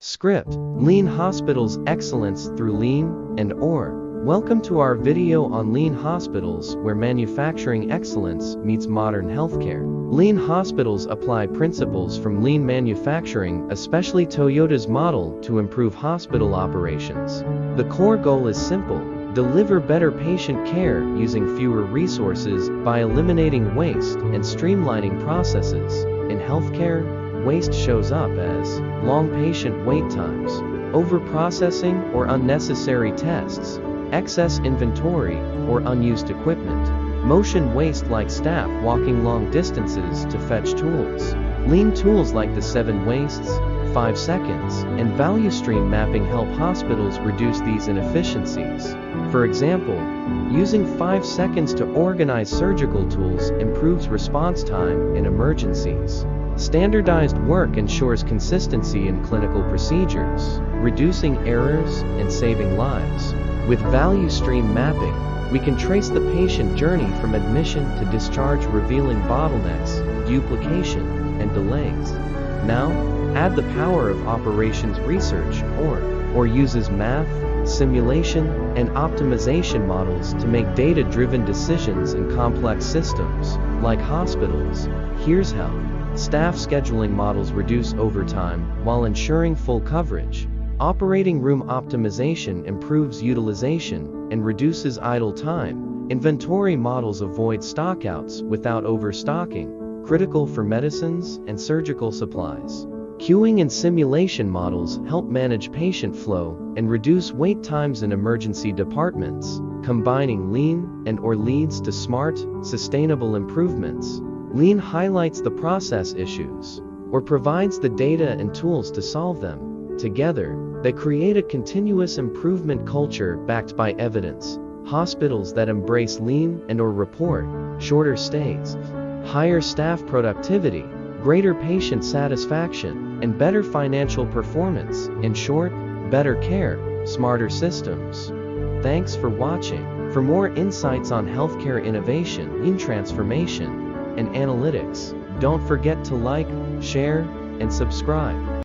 Script: Lean Hospitals Excellence through Lean and Or. Welcome to our video on Lean Hospitals, where manufacturing excellence meets modern healthcare. Lean hospitals apply principles from lean manufacturing, especially Toyota's model, to improve hospital operations. The core goal is simple: deliver better patient care using fewer resources by eliminating waste and streamlining processes. In healthcare, waste shows up as long patient wait times, over-processing or unnecessary tests, excess inventory or unused equipment, motion waste like staff walking long distances to fetch tools. Lean tools like the 7 wastes, 5 seconds, and value stream mapping help hospitals reduce these inefficiencies. For example, using 5 seconds to organize surgical tools improves response time in emergencies. Standardized work ensures consistency in clinical procedures, reducing errors and saving lives. With value stream mapping, we can trace the patient journey from admission to discharge, revealing bottlenecks, duplication, and delays. Now, add the power of operations research or uses math, simulation, and optimization models to make data-driven decisions in complex systems, like hospitals. Here's how. Staff scheduling models reduce overtime while ensuring full coverage. Operating room optimization improves utilization and reduces idle time. Inventory models avoid stockouts without overstocking, critical for medicines and surgical supplies. Queuing and simulation models help manage patient flow and reduce wait times in emergency departments. Combining lean and or leads to smart, sustainable improvements. Lean highlights the process issues or provides the data and tools to solve them. Together, they create a continuous improvement culture backed by evidence. Hospitals that embrace lean and or report shorter stays, higher staff productivity, greater patient satisfaction, and better financial performance. In short, better care, smarter systems. Thanks for watching. For more insights on healthcare innovation, lean transformation, and analytics, don't forget to like, share, and subscribe.